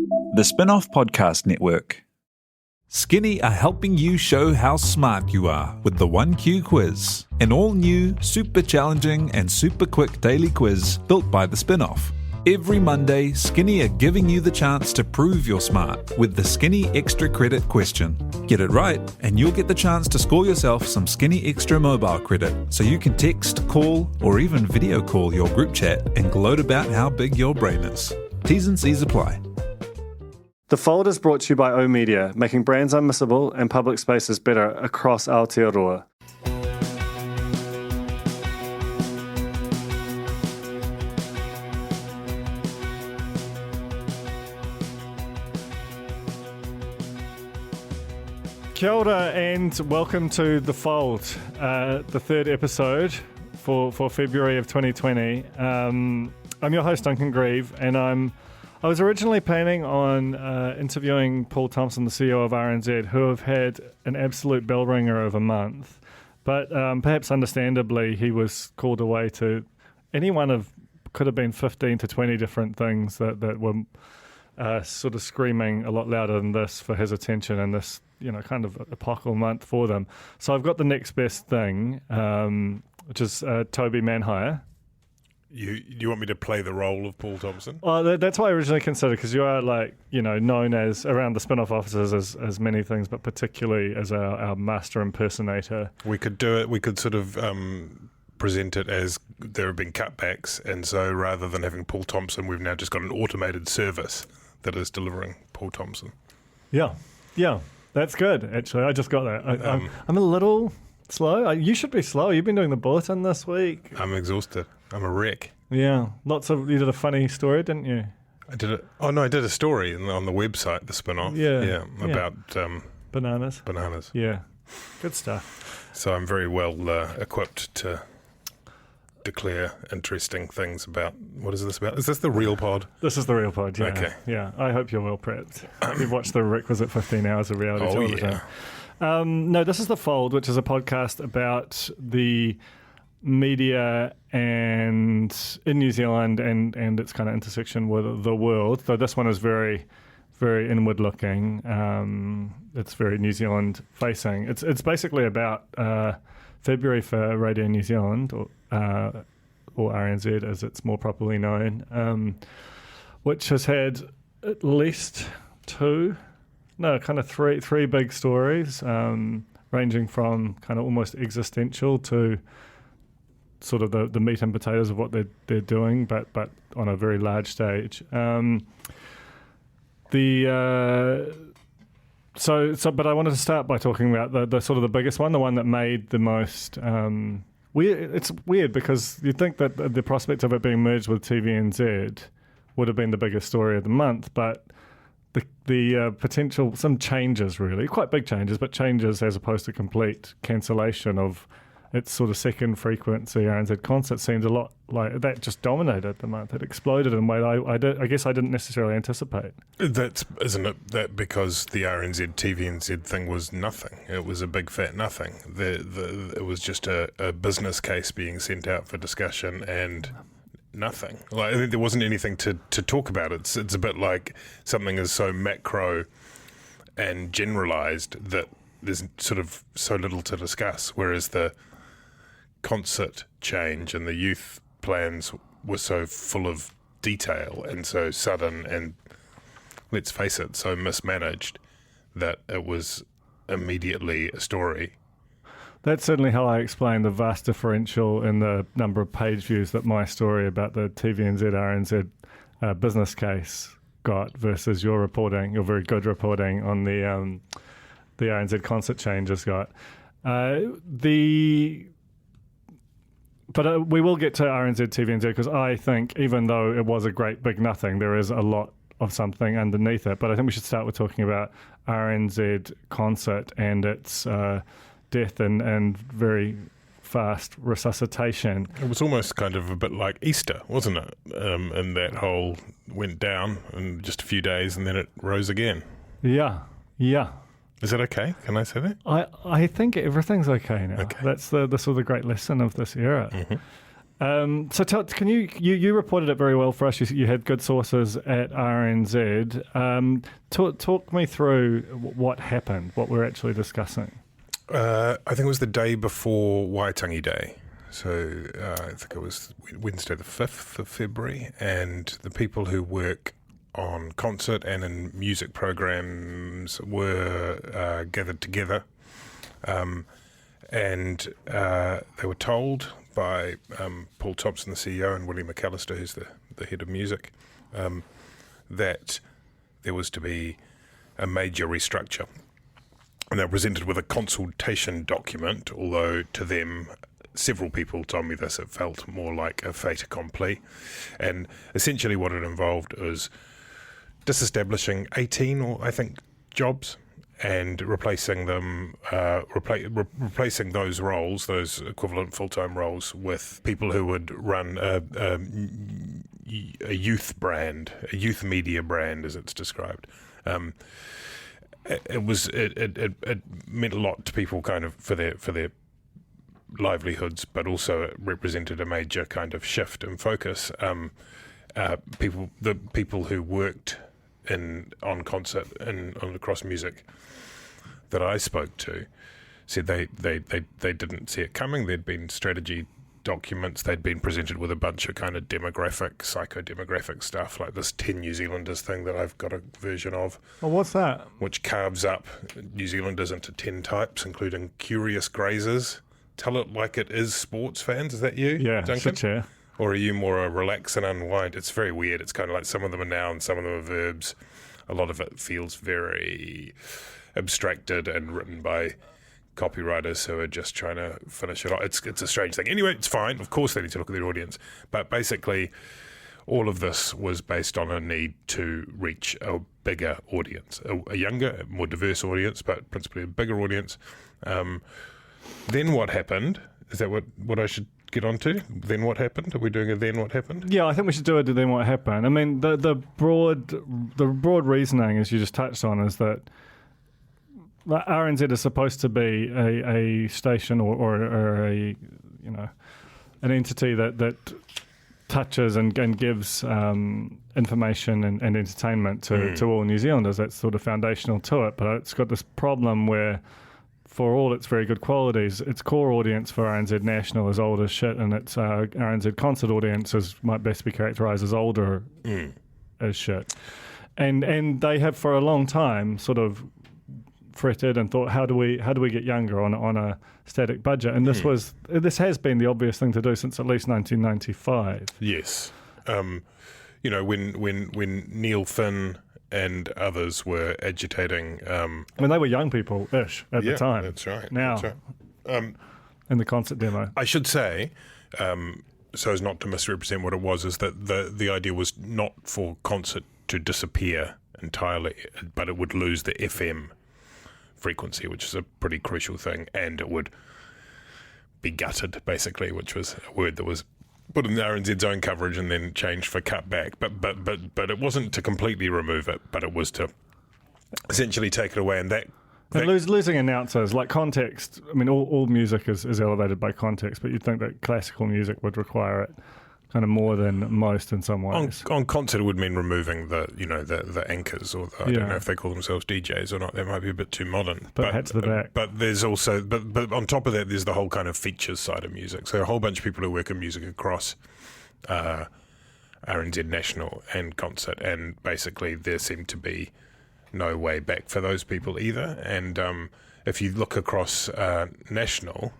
The Spinoff Podcast Network. Skinny are helping you show how smart you are with the 1Q quiz, an all-new, super challenging and super quick daily quiz built by the Spinoff. Every Monday, Skinny are giving you the chance to prove you're smart with the Skinny Extra Credit question. Get it right, and you'll get the chance to score yourself some Skinny Extra mobile credit, so you can text, call, or even video call your group chat and gloat about how big your brain is. T's and C's apply. The Fold is brought to you by O-Media, making brands unmissable and public spaces better across Aotearoa. Kia ora and welcome to The Fold, the third episode for February of 2020. I'm your host, Duncan Greive, and I was originally planning on interviewing Paul Thompson, the CEO of RNZ, who have had an absolute bell ringer of a month. But perhaps understandably, he was called away to any one of, could have been 15 to 20 different things that were sort of screaming a lot louder than this for his attention in this, kind of epochal month for them. So I've got the next best thing, which is Toby Manhire. You want me to play the role of Paul Thompson? Well, that's what I originally considered, because you are known as around the Spinoff offices as many things, but particularly as our master impersonator. We could do it. We could sort of present it as there have been cutbacks, and so rather than having Paul Thompson, we've now just got an automated service that is delivering Paul Thompson. Yeah, that's good. Actually, I just got that. I'm a little slow. You should be slow. You've been doing the bulletin this week. I'm exhausted. I'm a wreck. Yeah, you did a funny story, didn't you? I did it. Oh no, I did a story on the website, the Spinoff. Yeah, about bananas. Bananas. Yeah, good stuff. So I'm very well equipped to declare interesting things about. What is this about? Is this the real pod? This is the real pod. Yeah. Okay. Yeah, I hope you're well prepped. You've watched the requisite 15 hours of reality television. Yeah. No, this is The Fold, which is a podcast about the media and in New Zealand and its kind of intersection with the world. So this one is very, very inward looking. It's very New Zealand facing. It's basically about February for Radio New Zealand, or RNZ as it's more properly known, which has had at least three big stories, ranging from kind of almost existential to sort of the meat and potatoes of what they're doing, but on a very large stage. But I wanted to start by talking about the sort of the biggest one, the one that made the most. It's weird because you'd think that the prospect of it being merged with TVNZ would have been the biggest story of the month, but the potential, some changes really, quite big changes, but changes as opposed to complete cancellation of its sort of second frequency RNZ Concert seemed a lot like that just dominated the month. It exploded in a way I guess I didn't necessarily anticipate. Isn't it that because the RNZ TVNZ thing was nothing? It was a big fat nothing. It was just a business case being sent out for discussion and nothing. Like, I think there wasn't anything to talk about. It's a bit like something is so macro and generalised that there's sort of so little to discuss, whereas the concert change and the youth plans were so full of detail and so sudden and, let's face it, so mismanaged that it was immediately a story. That's certainly how I explain the vast differential in the number of page views that my story about the TVNZ RNZ business case got versus your very good reporting on the RNZ concert changes got. But we will get to RNZ TVNZ because I think even though it was a great big nothing, there is a lot of something underneath it. But I think we should start with talking about RNZ Concert and its death and very fast resuscitation. It was almost kind of a bit like Easter, wasn't it? And that whole went down in just a few days and then it rose again. Yeah. Is that okay? Can I say that? I think everything's okay now. Okay. That's the sort of great lesson of this era. Mm-hmm. Can you reported it very well for us. You had good sources at RNZ. Talk me through what happened, what we're actually discussing. I think it was the day before Waitangi Day. So I think it was Wednesday the 5th of February, and the people who work on concert and in music programs were gathered together, and they were told by Paul Thompson, the CEO, and Willie McAllister, who's the head of music, that there was to be a major restructure. And they were presented with a consultation document, although to them, several people told me this, it felt more like a fait accompli. And essentially what it involved was disestablishing 18, or I think, jobs, and replacing them, replacing those roles, those equivalent full-time roles, with people who would run a youth brand, a youth media brand, as it's described. It meant a lot to people, kind of for their livelihoods, but also it represented a major kind of shift in focus. The people who worked on concert and across music that I spoke to said they didn't see it coming. There'd been strategy documents. They'd been presented with a bunch of kind of psychodemographic stuff, like this 10 New Zealanders thing that I've got a version of. Well, what's that? Which carves up New Zealanders into 10 types, including curious grazers. Tell it like it is, sports fans. Is that you, Yeah, Duncan? sure. Or are you more a relax and unwind? It's very weird. It's kind of like some of them are nouns, some of them are verbs. A lot of it feels very abstracted and written by copywriters who are just trying to finish it off. It's a strange thing. Anyway, it's fine. Of course they need to look at their audience. But basically, all of this was based on a need to reach a bigger audience, a younger, more diverse audience, but principally a bigger audience. Then what happened? Is that what I should get onto? Then what happened? Are we doing a then what happened? Yeah, I think we should do it. Then what happened? I mean, the broad reasoning, as you just touched on, is that RNZ is supposed to be a station or a an entity that touches and gives information and entertainment to all New Zealanders. That's sort of foundational to it. But it's got this problem where, for all its very good qualities, its core audience for RNZ National is old as shit, and its RNZ Concert audience might best be characterised as older as shit. And they have for a long time sort of fretted and thought, how do we get younger on a static budget? And this has been the obvious thing to do since at least 1995. Yes, when Neil Finn and others were agitating. I mean, they were young people-ish at the time. That's right. Now, that's right. in the concert demo. I should say, so as not to misrepresent what it was, is that the idea was not for concert to disappear entirely, but it would lose the FM frequency, which is a pretty crucial thing, and it would be gutted, basically, which was a word that was put in the RNZ's own coverage and then changed for cutback. But it wasn't to completely remove it, but it was to essentially take it away. And losing announcers, like context. I mean, all music is elevated by context, but you'd think that classical music would require it kind of more than most in some ways. On concert, it would mean removing the anchors, or I don't know if they call themselves DJs or not. That might be a bit too modern. But hat to the back. But there's also, but on top of that, there's the whole kind of features side of music. So a whole bunch of people who work in music across RNZ National and Concert, and basically there seemed to be no way back for those people either. And if you look across National,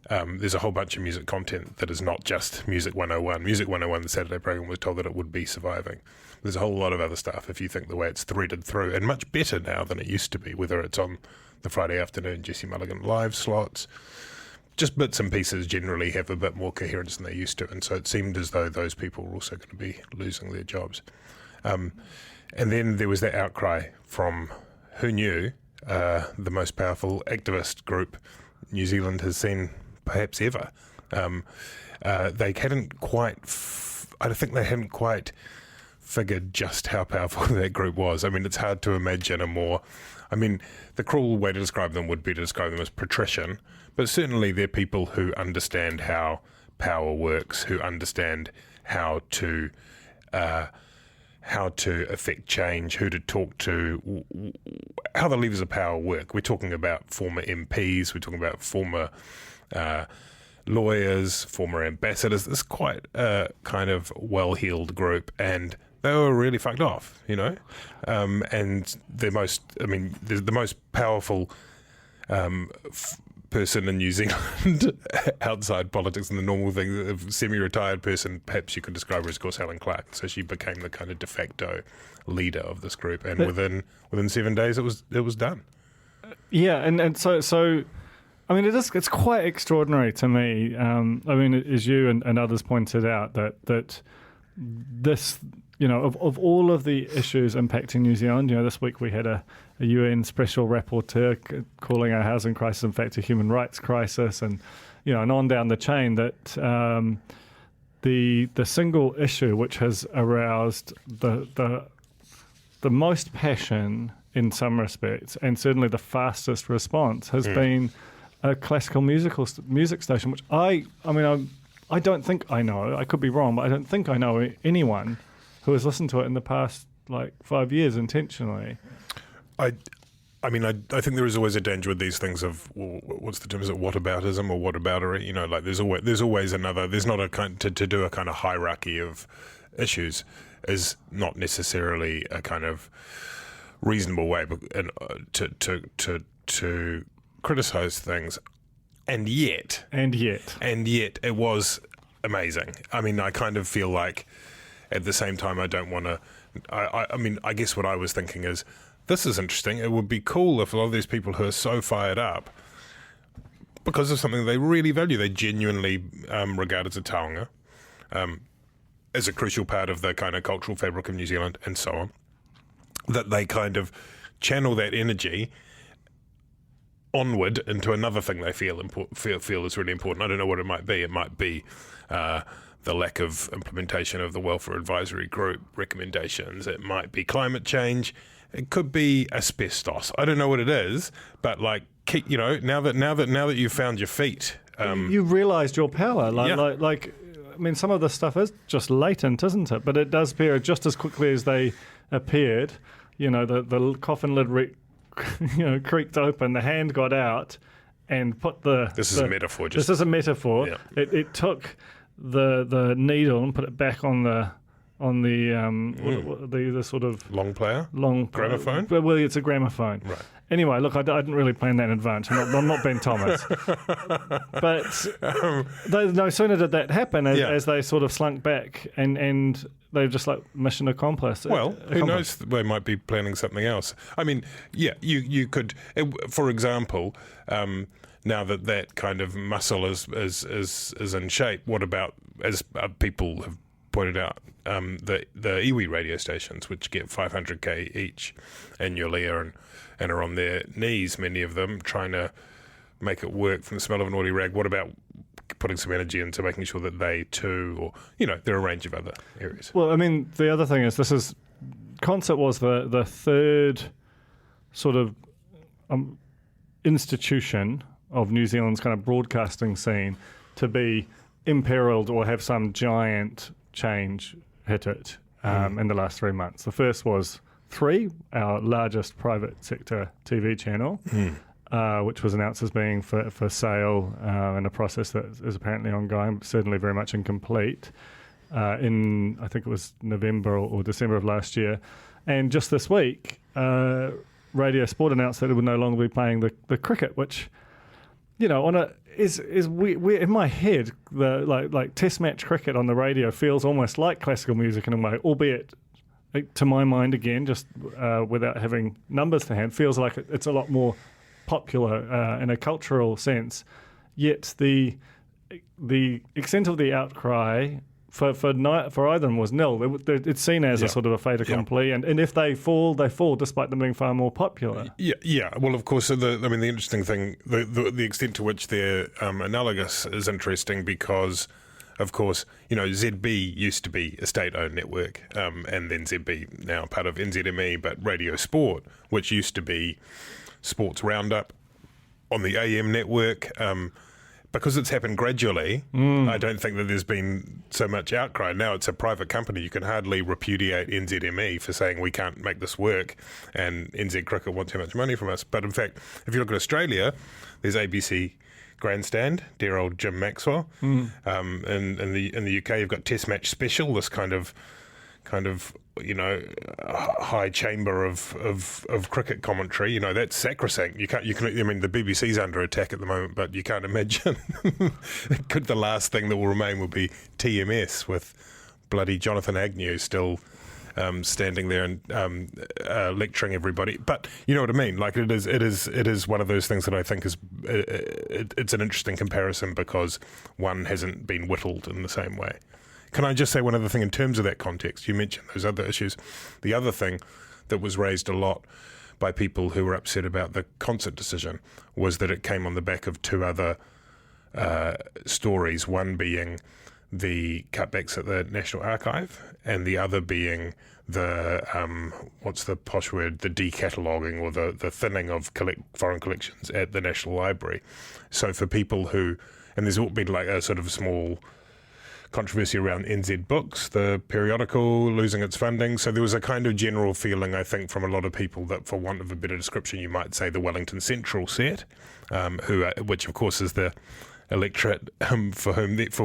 there's a whole bunch of music content that is not just Music 101. Music 101, the Saturday program, was told that it would be surviving. There's a whole lot of other stuff, if you think the way it's threaded through, and much better now than it used to be, whether it's on the Friday afternoon Jesse Mulligan live slots. Just bits and pieces generally have a bit more coherence than they used to, and so it seemed as though those people were also going to be losing their jobs. And then there was that outcry from who knew, the most powerful activist group New Zealand has seen perhaps ever. They hadn't quite, I think they hadn't quite figured just how powerful that group was. I mean, it's hard to imagine the cruel way to describe them would be to describe them as patrician, but certainly they're people who understand how power works, who understand how to affect change, who to talk to, how the levers of power work. We're talking about former MPs, we're talking about former lawyers, former ambassadors. It's quite a kind of well-heeled group, and they were really fucked off, and the most powerful person in New Zealand outside politics and the normal thing, a semi-retired person, perhaps you could describe her as, of course, Helen Clark. So she became the kind of de facto leader of this group, and within 7 days it was done. Yeah, and so I mean, it's quite extraordinary to me. As you and others pointed out, that this, of all of the issues impacting New Zealand, this week we had a UN special rapporteur calling our housing crisis, in fact, a human rights crisis, and and on down the chain, that the single issue which has aroused the most passion in some respects, and certainly the fastest response, has been a classical music station, which I don't think I know. I could be wrong, but I don't think I know anyone who has listened to it in the past 5 years intentionally. I think there is always a danger with these things of, what's the term? Is it whataboutism or whataboutery? There's always another. There's not a kind to do a kind of hierarchy of issues is not necessarily a kind of reasonable way to criticize things, and yet it was amazing. I kind of feel like at the same time I don't want to. I guess what I was thinking is, this is interesting. It would be cool if a lot of these people who are so fired up because of something they really value, they genuinely regard as a taonga, as a crucial part of the kind of cultural fabric of New Zealand and so on, that they kind of channel that energy onward into another thing they feel is really important. I don't know what it might be. It might be the lack of implementation of the Welfare Advisory Group recommendations. It might be climate change. It could be asbestos. I don't know what it is, but now that you've found your feet, you've realised your power. Some of this stuff is just latent, isn't it? But it does appear just as quickly as they appeared. The coffin lid creaked open, the hand got out and put This is a metaphor. This is a metaphor. Yeah. It took the needle and put it back on the sort of long gramophone. Well, it's a gramophone. Right. Anyway, look, I didn't really plan that in advance. I'm not Ben Thomas. But no sooner did that happen as they sort of slunk back and they're just mission accomplished. Well, who knows? They might be planning something else. You could, for example, now that kind of muscle is in shape, what about, as people have pointed out, the iwi radio stations, which get 500k each annually and are on their knees, many of them, trying to make it work from the smell of an oily rag. What about putting some energy into making sure that they too, or there are a range of other areas? Well, the other thing is Concert was the third sort of institution of New Zealand's kind of broadcasting scene to be imperiled or have some giant change hit it in the last 3 months. The first was 3, our largest private sector TV channel, which was announced as being for sale in a process that is apparently ongoing, but certainly very much incomplete, in, I think it was November or December of last year. And just this week, Radio Sport announced that it would no longer be playing the cricket, which, is we in my head, the like Test match cricket on the radio feels almost like classical music in a way, albeit, to my mind, again, just without having numbers to hand, feels like it's a lot more popular in a cultural sense. Yet the extent of the outcry for either of them was nil. It's seen as a sort of a fait accompli, and if they fall, despite them being far more popular. Yeah. Well, of course, the interesting thing, the extent to which they're analogous is interesting because, of course, ZB used to be a state-owned network, and then ZB now part of NZME, but Radio Sport, which used to be Sports Roundup on the AM network, because it's happened gradually, I don't think that there's been so much outcry. Now it's a private company. You can hardly repudiate NZME for saying we can't make this work and NZ Cricket want too much money from us. But in fact, if you look at Australia, there's ABC Grandstand, dear old Jim Maxwell. In the UK, you've got Test Match Special, this kind of high chamber of cricket commentary. That's sacrosanct. You can. I mean, the BBC's under attack at the moment, but you can't imagine. Could the last thing that will remain will be TMS with bloody Jonathan Agnew still standing there and lecturing everybody. But you know what I mean. Like it is one of those things that I think is it's an interesting comparison because one hasn't been whittled in the same way. Can I just say one other thing in terms of that context? You mentioned those other issues. The other thing that was raised a lot by people who were upset about the concert decision was that it came on the back of two other stories, one being the cutbacks at the National Archive and the other being the, what's the posh word, the decataloguing or the thinning of foreign collections at the National Library. So for people who, and there's been like a sort of small controversy around NZ Books, the periodical, losing its funding. So there was a kind of general feeling, I think, from a lot of people that, for want of a better description, you might say the Wellington Central set, which of course is the electorate for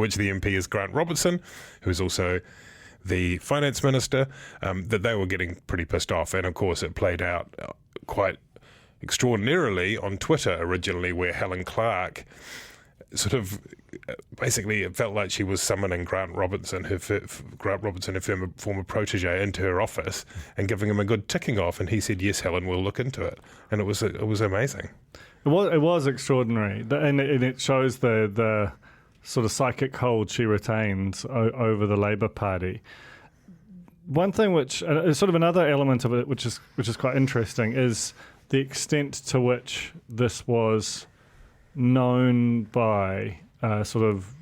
which the MP is Grant Robertson, who is also the finance minister, that they were getting pretty pissed off. And of course it played out quite extraordinarily on Twitter originally, where Helen Clark sort of basically it felt like she was summoning Grant Robertson, her former protege, into her office and giving him a good ticking off. And he said, "Yes, Helen, we'll look into it." And it was amazing. It was extraordinary, and it shows the sort of psychic hold she retains over the Labour Party. One thing which sort of another element of it, which is quite interesting, is the extent to which this was known by sort of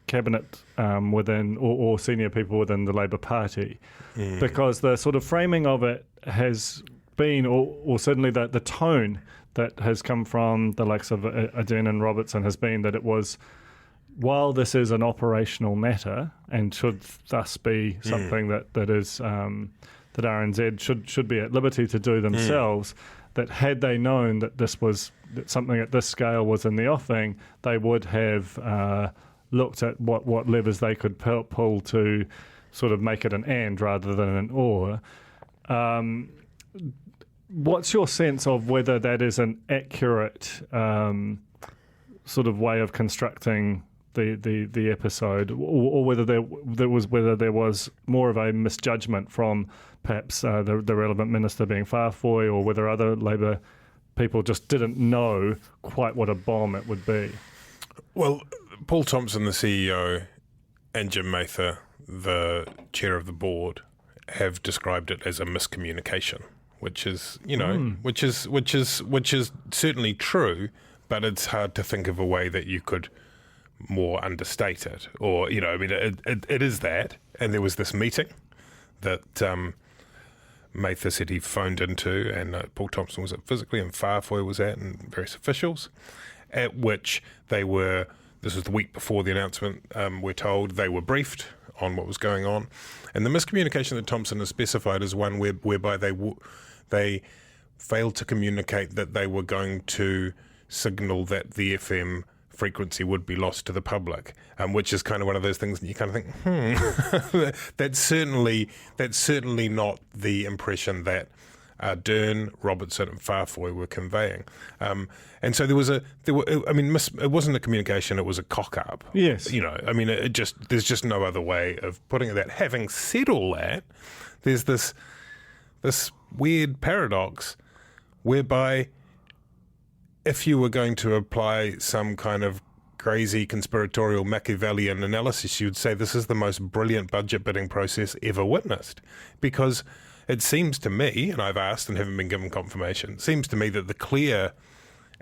cabinet within or senior people within the Labour Party, because the sort of framing of it has been, or certainly the tone that has come from the likes of Ardern and Robertson has been that it was, while this is an operational matter and should thus be something that is that RNZ should be at liberty to do themselves, that had they known that that something at this scale was in the offing, they would have looked at what levers they could pull to sort of make it an and rather than an or. What's your sense of whether that is an accurate sort of way of constructing the episode, or whether there was more of a misjudgment from perhaps the relevant minister being Farfoy, or whether other Labour people just didn't know quite what a bomb it would be? Well, Paul Thompson, the CEO, and Jim Mather, the chair of the board, have described it as a miscommunication, which is, which is certainly true, but it's hard to think of a way that you could more understate it. Or, it is that. And there was this meeting that Mather said he phoned into, and Paul Thompson was at physically, and Farfoy was at, and various officials, at which this was the week before the announcement, we're told, they were briefed on what was going on. And the miscommunication that Thompson has specified is one whereby they failed to communicate that they were going to signal that the FM frequency would be lost to the public, which is kind of one of those things that you kind of think, that's certainly not the impression that Ardern, Robertson and Farfoy were conveying. And so it wasn't a communication, it was a cock-up. Yes. There's just no other way of putting it. That having said all that, there's this weird paradox whereby if you were going to apply some kind of crazy conspiratorial Machiavellian analysis, you'd say this is the most brilliant budget bidding process ever witnessed. Because it seems to me, and I've asked and haven't been given confirmation, it seems to me that the clear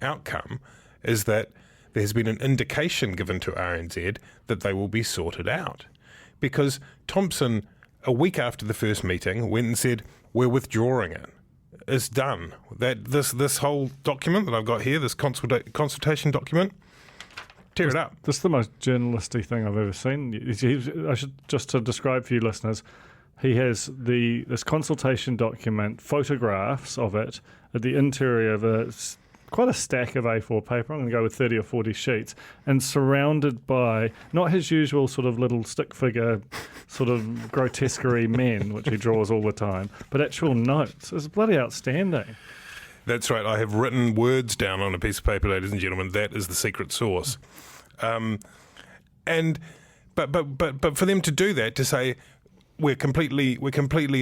outcome is that there's been an indication given to RNZ that they will be sorted out. Because Thompson, a week after the first meeting, went and said, we're withdrawing it. It's done. That this whole document that I've got here, this consultation document, tear it up. This is the most journalisty thing I've ever seen. I should just to describe for you listeners. He has this consultation document, photographs of it at the interior of quite a stack of A4 paper. I'm going to go with 30 or 40 sheets, and surrounded by not his usual sort of little stick figure, sort of grotesquerie men, which he draws all the time, but actual notes. It's bloody outstanding. That's right. I have written words down on a piece of paper, ladies and gentlemen. That is the secret sauce. But for them to do that, to say we're completely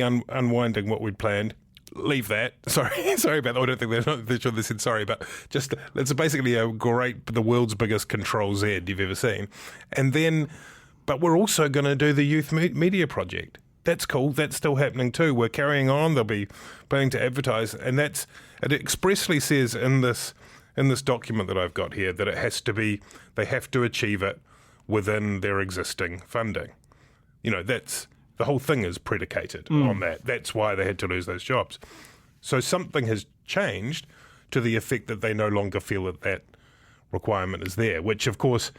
unwinding what we'd planned. Leave that. Sorry about that. I don't think they're sure they said sorry, but just it's basically the world's biggest Control Z you've ever seen. And then, but we're also going to do the youth media project. That's cool. That's still happening too. We're carrying on. They'll be planning to advertise, and it expressly says in this document that I've got here that it has to be. They have to achieve it within their existing funding. That's. The whole thing is predicated on that. That's why they had to lose those jobs. So something has changed to the effect that they no longer feel that requirement is there, which, of course,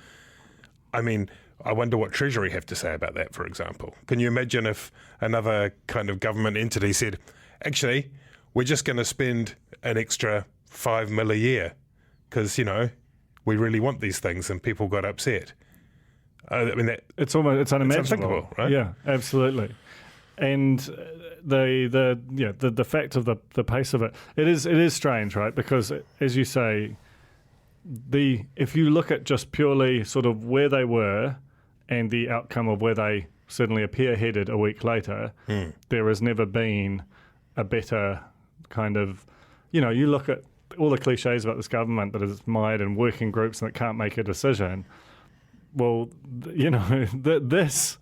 I wonder what Treasury have to say about that, for example. Can you imagine if another kind of government entity said, actually, we're just going to spend an extra $5 million a year because, we really want these things and people got upset. It's unimaginable, it's unthinkable, right? Yeah, absolutely. And the fact of the pace of it is strange, right? Because as you say, if you look at just purely sort of where they were and the outcome of where they suddenly appear headed a week later, there has never been a better kind of, you look at all the cliches about this government that is mired in working groups and that can't make a decision. Well, this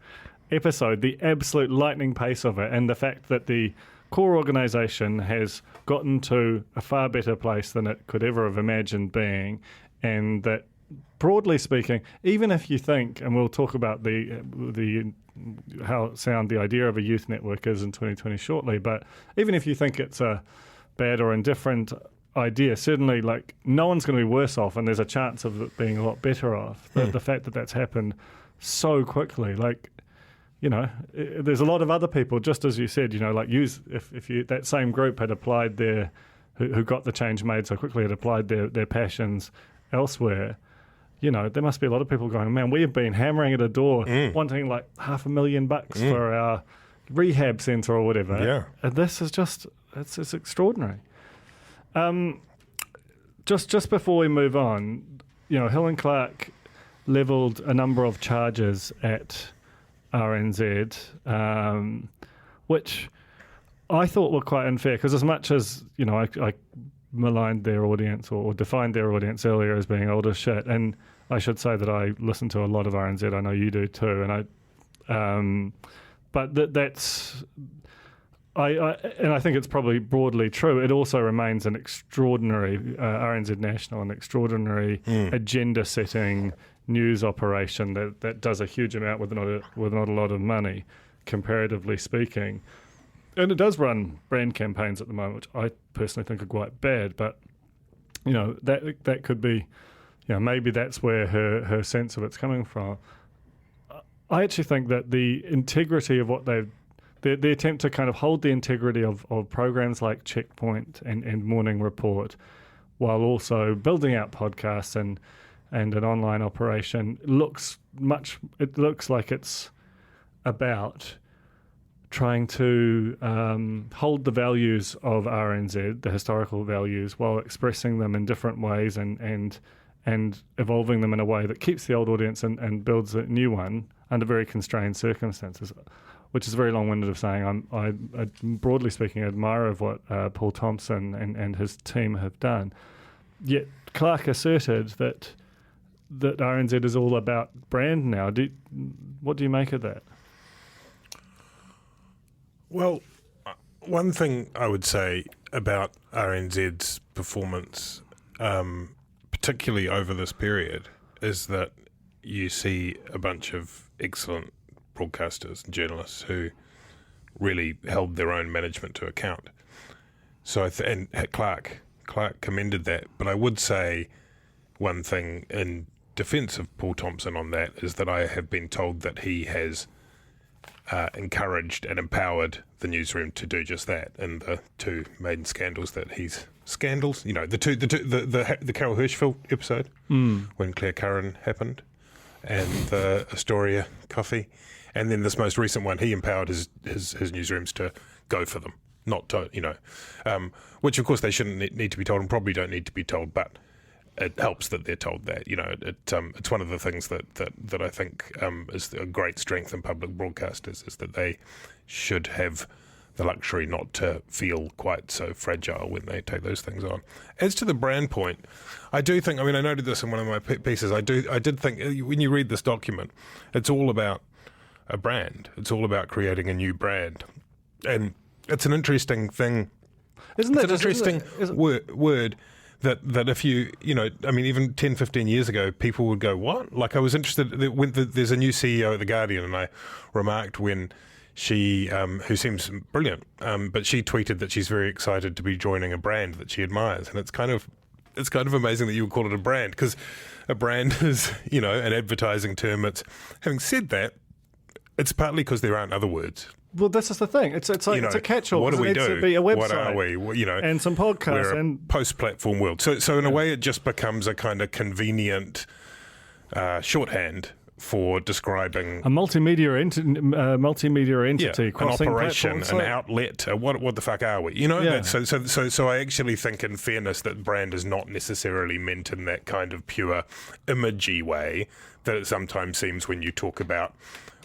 episode, the absolute lightning pace of it, and the fact that the core organisation has gotten to a far better place than it could ever have imagined being, and that, broadly speaking, even if you think, and we'll talk about the how sound the idea of a youth network is in 2020 shortly, but even if you think it's a bad or indifferent idea, certainly no one's going to be worse off, and there's a chance of it being a lot better off. The fact that that's happened so quickly, there's a lot of other people, just as you said, if that same group had applied who got the change made so quickly, had applied their passions elsewhere, there must be a lot of people going, man, we have been hammering at a door wanting $500,000 for our rehab centre or whatever. Yeah. And this is just, it's extraordinary. Just before we move on, Hill and Clark levelled a number of charges at RNZ, which I thought were quite unfair, because as much as I maligned their audience or defined their audience earlier as being old as shit, and I should say that I listen to a lot of RNZ. I know you do too, and that's. I think it's probably broadly true. It also remains an extraordinary RNZ National, an extraordinary agenda-setting news operation that does a huge amount with not a lot of money, comparatively speaking. And it does run brand campaigns at the moment, which I personally think are quite bad. But that could be, maybe that's where her sense of it's coming from. I actually think that the integrity of what the attempt to kind of hold the integrity of programs like Checkpoint and Morning Report, while also building out podcasts and an online operation, looks like it's about trying to hold the values of RNZ, the historical values, while expressing them in different ways and evolving them in a way that keeps the old audience and builds a new one under very constrained circumstances. Which is very long-winded of saying I broadly speaking, admire of what Paul Thompson and his team have done. Yet Clark asserted that RNZ is all about brand now. What do you make of that? Well, one thing I would say about RNZ's performance, particularly over this period, is that you see a bunch of excellent broadcasters and journalists who really held their own management to account. So Clark commended that. But I would say one thing in defence of Paul Thompson on that is that I have been told that he has encouraged and empowered the newsroom to do just that in the two main scandals that he's scandals. You know, the Carol Hirschfeld episode when Claire Curran happened, and the Astoria coffee, and then this most recent one, he empowered his newsrooms to go for them, not to, you know, which of course they shouldn't need to be told and probably don't need to be told, but it helps that they're told that. You know, it's one of the things that I think is a great strength in public broadcasters, is that they should have the luxury not to feel quite so fragile when they take those things on. As to the brand point, I do think, I mean, I noted this in one of my pieces, I did think when you read this document, it's all about a brand. It's all about creating a new brand. And it's an interesting thing. It's an interesting word that if you know, I mean, even 10, 15 years ago, people would go, what? Like, I was interested, when there's a new CEO at The Guardian, and I remarked when she, who seems brilliant, but she tweeted that she's very excited to be joining a brand that she admires. And it's kind of amazing that you would call it a brand, because a brand is, you know, an advertising term. Having said that, it's partly because there aren't other words. Well, this is the thing. It's like, you know, it's a catch-all. What do we do? To be a website. What are we? You know, and some podcasts. We're and a post-platform world. So in a way, it just becomes a kind of convenient shorthand for describing a multimedia entity, an operation, an outlet. What the fuck are we? You know. Yeah. So I actually think, in fairness, that brand is not necessarily meant in that kind of pure imagey way that it sometimes seems when you talk about.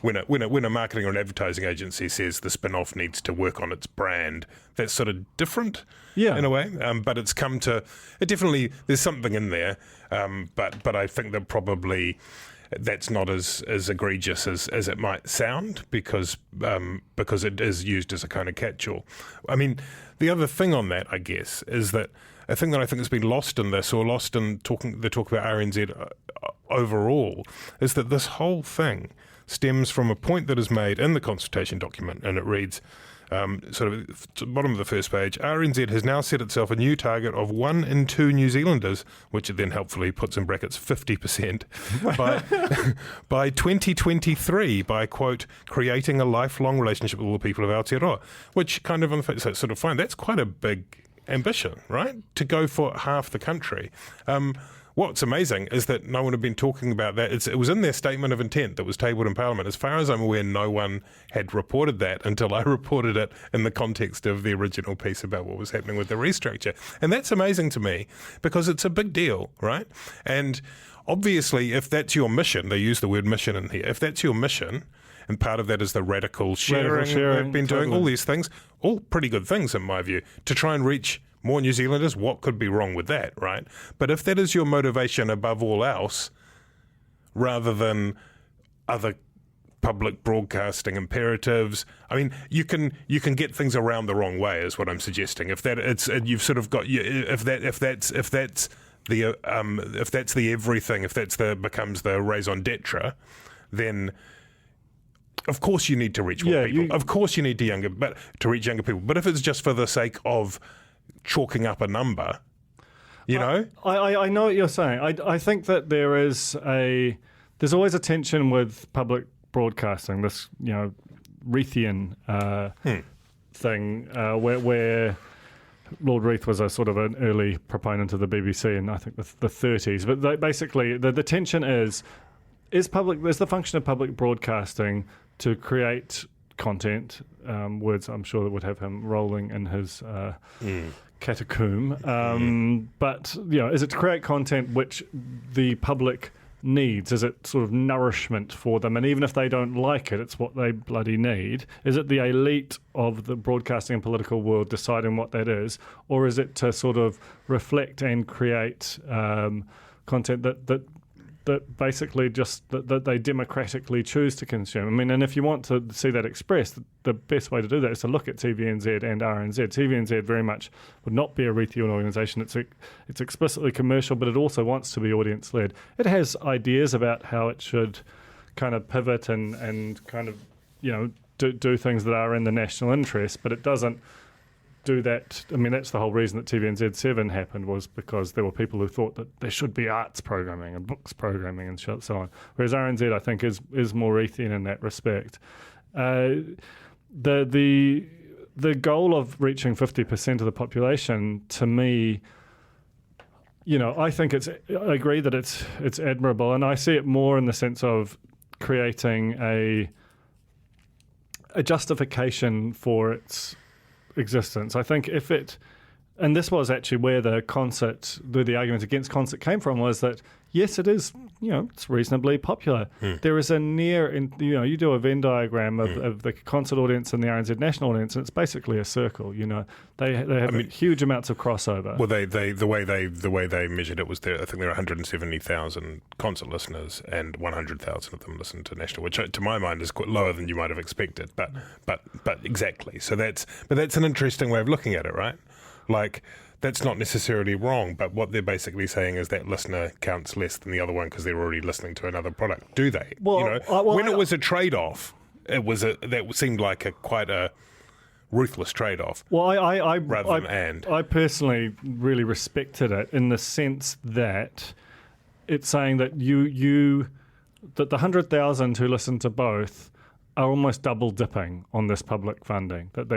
When a marketing or an advertising agency says the Spinoff needs to work on its brand, that's sort of different, in a way. But it's come to it. Definitely, there's something in there. But I think that probably that's not as egregious as it might sound, because it is used as a kind of catch-all. I mean, the other thing on that, I guess, is that a thing that I think has been lost in this, or lost in the talk about RNZ overall, is that this whole thing stems from a point that is made in the consultation document, and it reads, sort of at the bottom of the first page, RNZ has now set itself a new target of 1 in 2 New Zealanders, which it then helpfully puts in brackets 50%, by 2023, by, quote, creating a lifelong relationship with all the people of Aotearoa, which kind of, on the face, sort of fine, that's quite a big ambition, right, to go for half the country. What's amazing is that no one had been talking about that. It was in their statement of intent that was tabled in Parliament. As far as I'm aware, no one had reported that until I reported it in the context of the original piece about what was happening with the restructure. And that's amazing to me, because it's a big deal, right? And obviously, if that's your mission, they use the word mission in here, if that's your mission, and part of that is the radical sharing they've been doing, all these things, all pretty good things in my view, to try and reach more New Zealanders, what could be wrong with that, right? But if that is your motivation above all else, rather than other public broadcasting imperatives, I mean, you can get things around the wrong way, is what I'm suggesting. If you've sort of got, if that's the everything, if that's becomes the raison d'etre, then of course you need to reach more people. Of course you need to reach younger people. But if it's just for the sake of chalking up a number, you know? I know what you're saying. I think that there's always a tension with public broadcasting, this, you know, Reithian thing, where Lord Reith was a sort of an early proponent of the BBC in, I think, the 30s. But basically, the tension is the function of public broadcasting to create content, words I'm sure that would have him rolling in his catacomb. But, you know, is it to create content which the public needs? Is it sort of nourishment for them? And even if they don't like it, it's what they bloody need. Is it the elite of the broadcasting and political world deciding what that is? Or is it to sort of reflect and create content that basically just that they democratically choose to consume? I mean, and if you want to see that expressed, the best way to do that is to look at TVNZ and RNZ. TVNZ very much would not be a Reithian organisation. It's explicitly commercial, but it also wants to be audience-led. It has ideas about how it should kind of pivot and kind of, you know, do things that are in the national interest, but it doesn't do that. I mean, that's the whole reason that TVNZ 7 happened, was because there were people who thought that there should be arts programming and books programming and so on. Whereas RNZ, I think, is more Ethian in that respect. The goal of reaching 50% of the population, to me, I think I agree that it's admirable, and I see it more in the sense of creating a justification for its existence. I think and this was actually where the argument against concert came from, was that yes, it is, it's reasonably popular. There is you do a Venn diagram of the concert audience and the RNZ national audience, and it's basically a circle. They have huge amounts of crossover. Well, the way they measured it was I think there are 170,000 concert listeners, and 100,000 of them listen to national, which to my mind is quite lower than you might have expected. But exactly. So that's an interesting way of looking at it, right? Like, that's not necessarily wrong, but what they're basically saying is that listener counts less than the other one because they're already listening to another product. Do they? Well, when it was a trade-off, that seemed like quite a ruthless trade-off. Well, I personally really respected it in the sense that it's saying that that the 100,000 who listen to both are almost double dipping on this public funding, that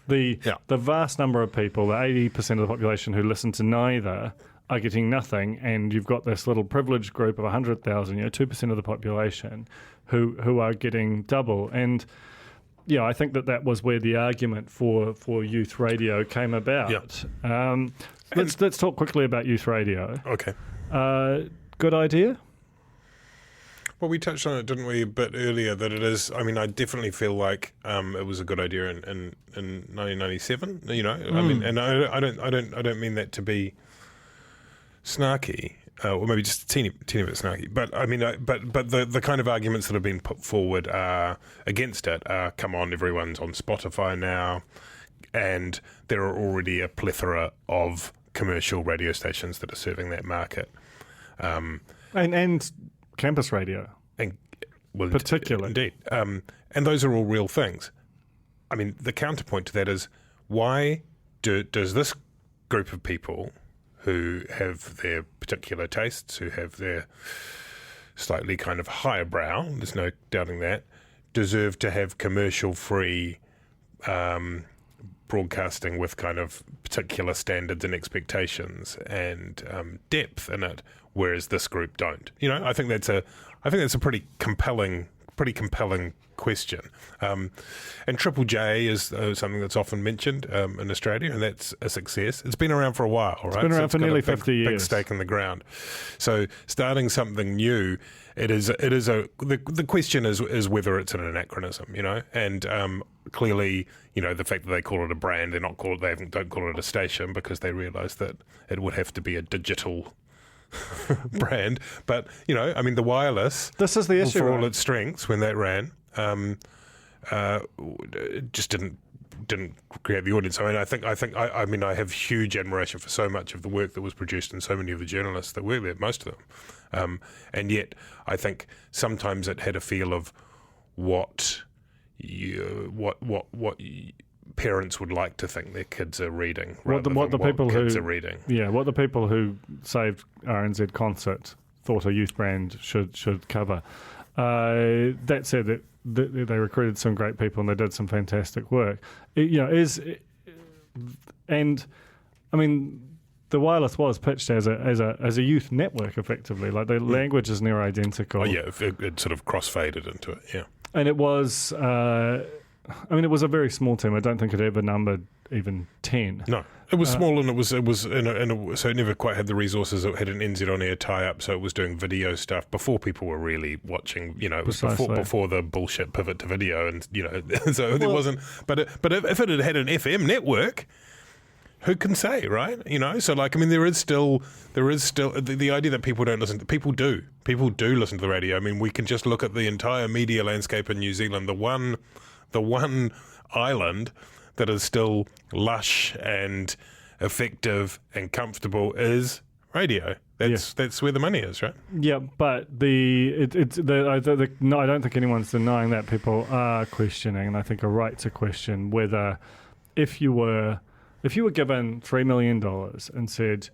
the vast number of people, the 80% of the population who listen to neither, are getting nothing, and you've got this little privileged group of 100,000, 2% of the population, who are getting double. And I think that was where the argument for youth radio came about. Yeah. Let's talk quickly about youth radio. Okay. Good idea? Well, we touched on it, didn't we, a bit earlier, that it is. I mean, I definitely feel like it was a good idea in 1997. I mean, and I don't mean that to be snarky, or maybe just a teeny bit snarky. But I mean, but the kind of arguments that have been put forward against it are, come on, everyone's on Spotify now, and there are already a plethora of commercial radio stations that are serving that market, and campus radio, particularly. Indeed. And those are all real things. I mean, the counterpoint to that is, why does this group of people who have their particular tastes, who have their slightly kind of higher brow, there's no doubting that, deserve to have commercial-free broadcasting with kind of particular standards and expectations and depth in it, whereas this group don't? I think that's a pretty compelling question. And Triple J is something that's often mentioned in Australia, and that's a success. It's been around for a while, right? It's been around for nearly 50 years. Big stake in the ground. So starting something new, the question is whether it's an anachronism, and clearly, the fact that they call it a brand, don't call it a station, because they realise that it would have to be a digital brand. But I mean, the wireless, this is the issue, for right? all its strengths when that ran, just didn't create the audience. I mean, I have huge admiration for so much of the work that was produced and so many of the journalists that work there, most of them, and yet I think sometimes it had a feel of what parents would like to think their kids are reading, what the people who are reading. Yeah, what the people who saved RNZ Concert thought a youth brand should cover. That said, they recruited some great people and they did some fantastic work. And I mean, the wireless was pitched as a youth network, effectively. Like, the language is near identical. Oh yeah, it sort of cross-faded into it. Yeah, and it was. It was a very small team. I don't think it ever numbered even 10. No, it was small, and it was so it never quite had the resources. It had an NZ On Air tie-up, so it was doing video stuff before people were really watching. It was before the bullshit pivot to video, and so there wasn't. But if it had had an FM network, who can say, right? So like, I mean, there is still the idea that people don't listen. People do listen to the radio. I mean, we can just look at the entire media landscape in New Zealand. The one island that is still lush and effective and comfortable is radio. That's where the money is, right? Yeah, but I don't think anyone's denying that. People are questioning, and I think are right to question, whether if you were given $3 million and said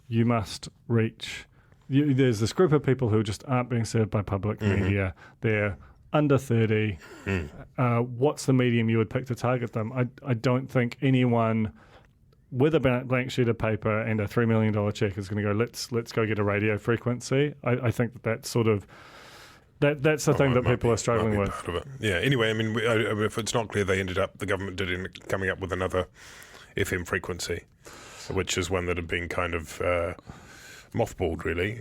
you must reach, there's this group of people who just aren't being served by public media. They're under 30. What's the medium you would pick to target them? I don't think anyone with a blank sheet of paper and a $3 million check is going to go, let's go get a radio frequency. I think that's sort of that's the thing that people are struggling with. Part of it. Yeah. Anyway, I mean, if it's not clear, the government did end up coming up with another FM frequency, which is one that had been kind of mothballed, really.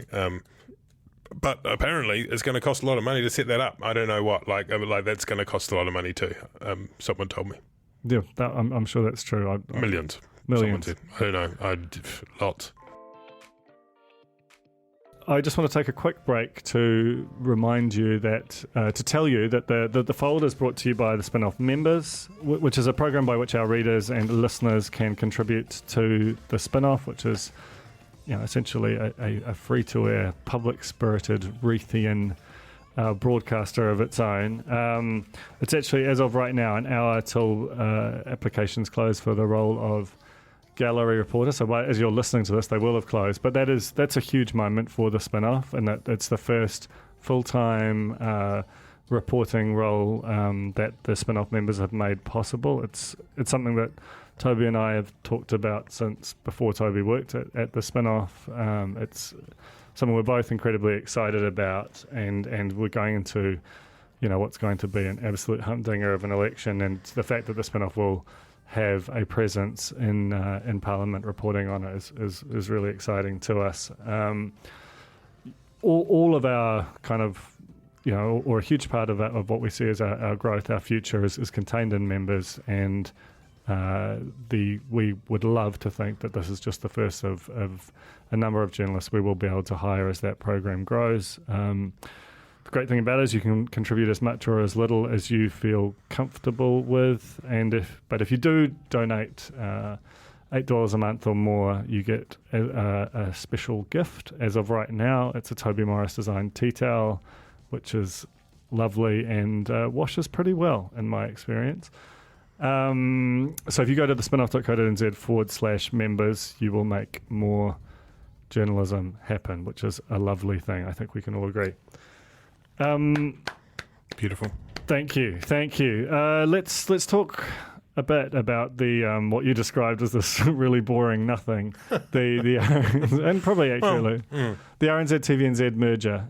But apparently, it's going to cost a lot of money to set that up. I don't know what. Like that's going to cost a lot of money too. Someone told me. Yeah, I'm sure that's true. Millions. Millions. Said. I don't know. Lots. I just want to take a quick break to remind you that, to tell you that the fold is brought to you by the Spinoff members, which is a program by which our readers and listeners can contribute to the Spinoff, which is, essentially a free-to-air, public-spirited, Reithian broadcaster of its own. It's actually, as of right now, an hour till applications close for the role of gallery reporter. So as you're listening to this, they will have closed. But that's a huge moment for the Spinoff, and that it's the first full-time reporting role that the Spinoff members have made possible. It's something that Toby and I have talked about since before Toby worked at the Spinoff. It's something we're both incredibly excited about, and we're going into, what's going to be an absolute humdinger of an election, and the fact that the Spinoff will have a presence in Parliament reporting on it is really exciting to us. All of our kind of, or a huge part of what we see as our growth, our future is contained in members, and we would love to think that this is just the first of a number of journalists we will be able to hire as that program grows. The great thing about it is you can contribute as much or as little as you feel comfortable with, but if you do donate $8 a month or more, you get a special gift. As of right now, it's a Toby Morris designed tea towel, which is lovely and washes pretty well in my experience. So if you go to thespinoff.co.nz/members, you will make more journalism happen, which is a lovely thing. I think we can all agree. Beautiful. Thank you. Let's talk a bit about the what you described as this really boring nothing. the and probably actually the RNZ TVNZ merger,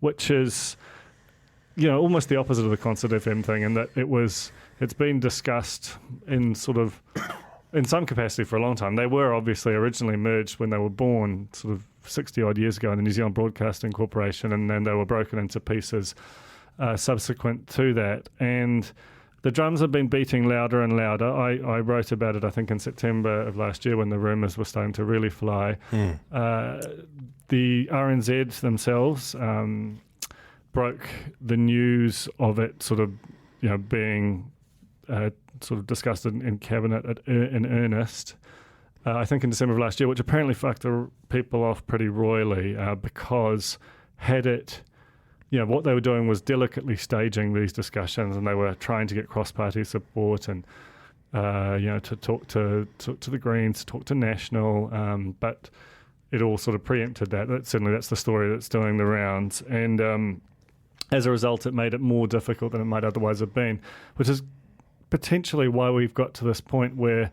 which is almost the opposite of the Concert FM thing, in that it's been discussed in some capacity for a long time. They were obviously originally merged when they were born, sort of 60 odd years ago, in the New Zealand Broadcasting Corporation, and then they were broken into pieces subsequent to that. And the drums have been beating louder and louder. I wrote about it, I think, in September of last year when the rumours were starting to really fly. The RNZ themselves broke the news of it sort of, being sort of discussed in Cabinet in earnest, I think in December of last year, which apparently fucked the people off pretty royally because had it, what they were doing was delicately staging these discussions, and they were trying to get cross-party support and, to talk to the Greens, talk to National, but it all sort of preempted that. Certainly that's the story that's doing the rounds. And as a result, it made it more difficult than it might otherwise have been, which is potentially why we've got to this point where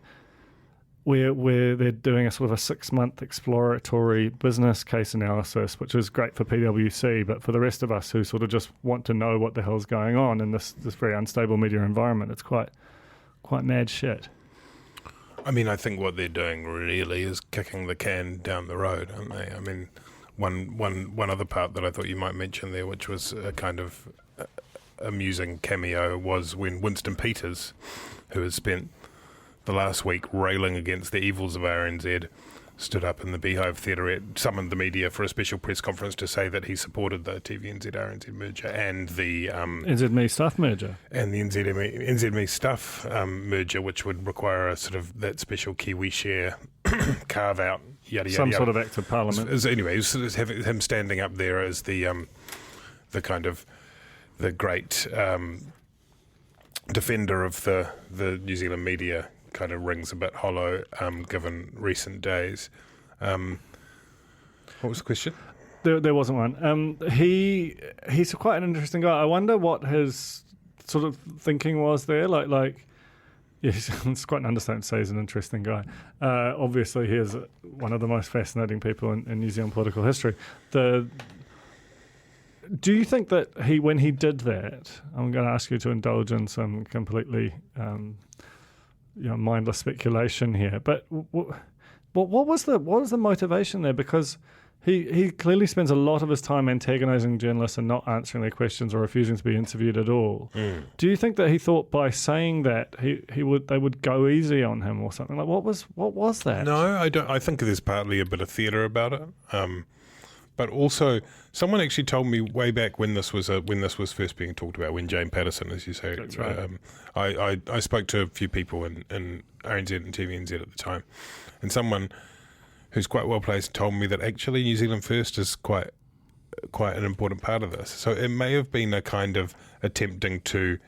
they're doing a sort of a 6-month exploratory business case analysis, which is great for PwC, but for the rest of us who sort of just want to know what the hell's going on in this very unstable media environment, it's quite mad shit. I mean, I think what they're doing really is kicking the can down the road, aren't they? I mean, one other part that I thought you might mention there, which was a kind of amusing cameo, was when Winston Peters, who has spent the last week railing against the evils of RNZ, stood up in the Beehive Theatre, summoned the media for a special press conference to say that he supported the TVNZ RNZ merger and the NZME Stuff merger. And the NZME Stuff merger, which would require a sort of that special Kiwi share carve out, yada yada. Some yada. sort of act of parliament. Anyway, sort of him standing up there as the kind of the great defender of the New Zealand media kind of rings a bit hollow, given recent days. What was the question? There wasn't one. He's quite an interesting guy. I wonder what his sort of thinking was there. Like, yes, it's quite an understatement to say he's an interesting guy. Obviously, he is one of the most fascinating people in New Zealand political history. Do you think that when he did that, I'm going to ask you to indulge in some completely mindless speculation here, but what was the motivation there? Because he clearly spends a lot of his time antagonising journalists and not answering their questions or refusing to be interviewed at all. Do you think that he thought by saying that they would go easy on him or something? Like what was that? No, I don't. I think there's partly a bit of theatre about it, but also someone actually told me way back when this was first being talked about, when Jane Patterson, as you say, that's right. I spoke to a few people in RNZ and TVNZ at the time, and someone who's quite well placed told me that actually New Zealand First is quite an important part of this. So it may have been a kind of attempting to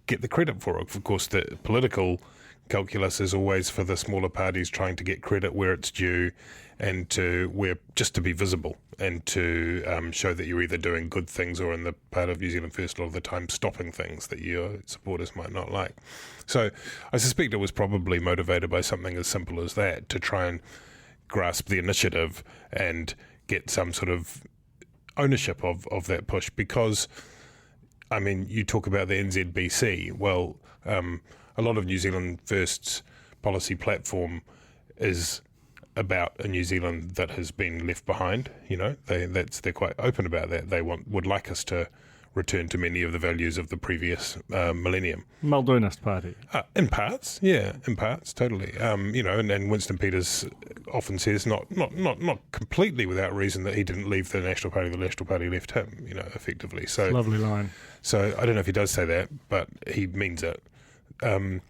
get the credit for it. Of course, the political calculus is always for the smaller parties trying to get credit where it's due, and just to be visible and to show that you're either doing good things or, in the part of New Zealand First, a lot of the time stopping things that your supporters might not like. So I suspect it was probably motivated by something as simple as that, to try and grasp the initiative and get some sort of ownership of that push. Because, I mean, you talk about the NZBC. Well, a lot of New Zealand First's policy platform is about a New Zealand that has been left behind. They're quite open about that. They would like us to return to many of the values of the previous millennium. Muldoonist party. In parts, totally. And Winston Peters often says, not completely without reason, that he didn't leave the National Party. The National Party left him. Effectively. So lovely line. So I don't know if he does say that, but he means it. So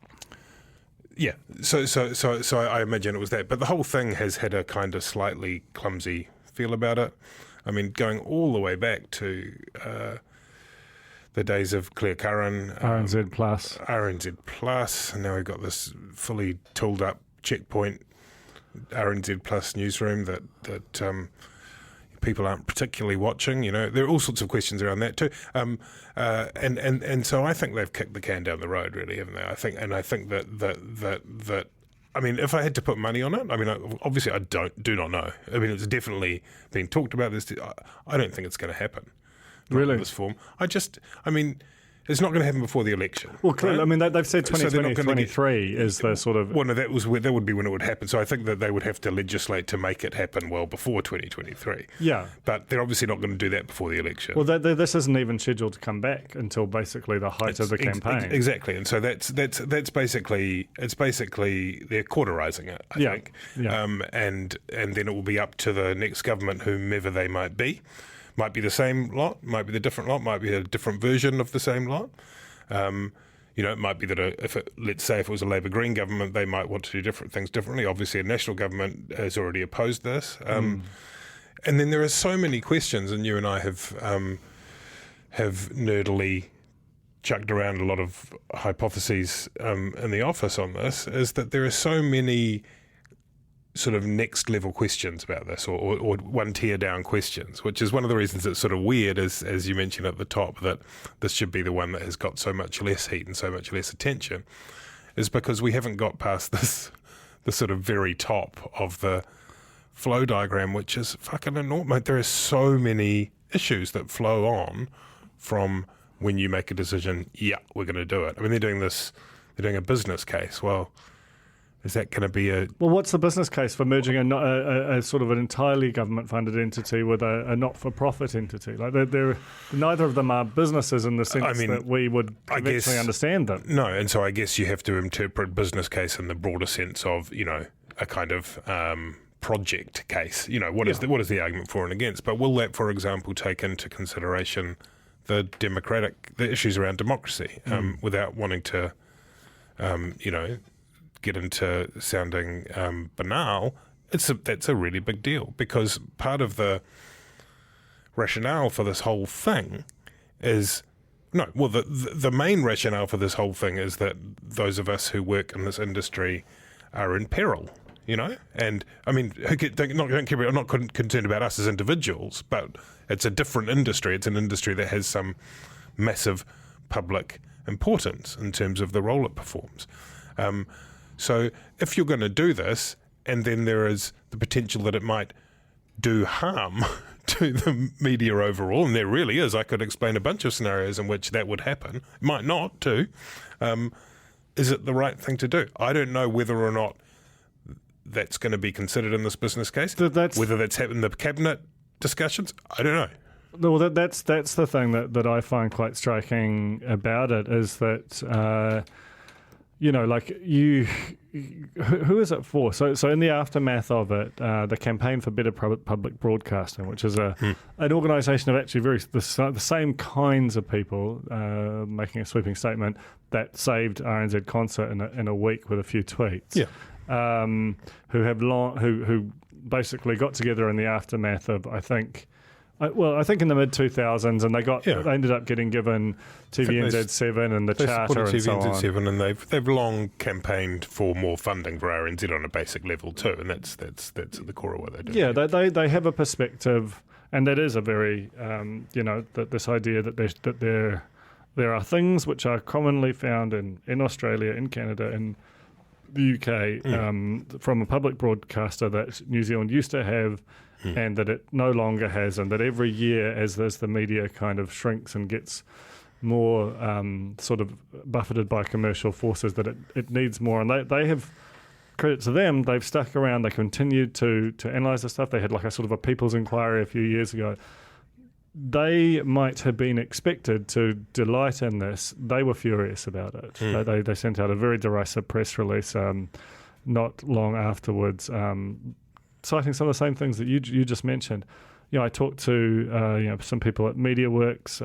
I imagine it was that. But the whole thing has had a kind of slightly clumsy feel about it. I mean, going all the way back to the days of Claire Curran. RNZ Plus, and now we've got this fully tooled up checkpoint RNZ Plus newsroom that people aren't particularly watching. There are all sorts of questions around that too. And so I think they've kicked the can down the road, really, haven't they? I think that I mean, if I had to put money on it, I mean, obviously I do not know. I mean, it's definitely been talked about. I don't think it's going to happen. Really? In this form. I mean, it's not going to happen before the election. Well, clearly, right? I mean, they've said 2023 is the sort of... Well, no, that would be when it would happen. So I think that they would have to legislate to make it happen well before 2023. Yeah. But they're obviously not going to do that before the election. Well, this isn't even scheduled to come back until basically the height of the campaign. Exactly. And so that's basically, they're cauterising it, I think. Yeah. And then it will be up to the next government, whomever they might be. Might be the same lot, might be the different lot, might be a different version of the same lot. It might be that let's say if it was a Labour Green government, they might want to do different things differently. Obviously, a national government has already opposed this. And then there are so many questions, and you and I have nerdily chucked around a lot of hypotheses in the office on this, is that there are so many sort of next level questions about this, or one tier down questions, which is one of the reasons it's sort of weird, as you mentioned at the top, that this should be the one that has got so much less heat and so much less attention, is because we haven't got past the sort of very top of the flow diagram, which is fucking enormous. There are so many issues that flow on from when you make a decision, we're going to do it. I mean, they're doing a business case. Well, is that going to be Well, what's the business case for merging a sort of an entirely government-funded entity with a not-for-profit entity? Like neither of them are businesses in the sense that we would conventionally understand them. No, and so I guess you have to interpret business case in the broader sense of, a kind of project case. What is the argument for and against? But will that, for example, take into consideration the issues around democracy, without wanting to, get into sounding banal? That's a really big deal, because part of the rationale for this whole thing is No. Well, the main rationale for this whole thing is that those of us who work in this industry are in peril, And, I mean, I'm not concerned about us as individuals, but it's a different industry. It's an industry that has some massive public importance in terms of the role it performs. So if you're going to do this, and then there is the potential that it might do harm to the media overall, and there really is. I could explain a bunch of scenarios in which that would happen. It might not, too. Is it the right thing to do? I don't know whether or not that's going to be considered in this business case. Whether that's happened in the cabinet discussions, I don't know. Well, that's the thing that I find quite striking about it is that, who is it for? So in the aftermath of it, the Campaign for Better Public Broadcasting, which is an organisation of actually the same kinds of people making a sweeping statement that saved RNZ Concert in a week with a few tweets. Yeah. Who basically got together in the aftermath of, I think in the mid-2000s, and they ended up getting given TVNZ 7 and the Charter and so on. TVNZ 7, and they've long campaigned for more funding for RNZ on a basic level too, and that's at the core of what they do. Yeah, they have a perspective, and that is a very this idea that there are things which are commonly found in Australia, in Canada, in the UK, from a public broadcaster that New Zealand used to have. And that it no longer has, and that every year as the media kind of shrinks and gets more sort of buffeted by commercial forces, that it needs more. And they have, credit to them, they've stuck around. They continued to analyse the stuff. They had like a sort of a people's inquiry a few years ago. They might have been expected to delight in this. They were furious about it. They sent out a very derisive press release not long afterwards, citing some of the same things that you just mentioned. I talked to some people at MediaWorks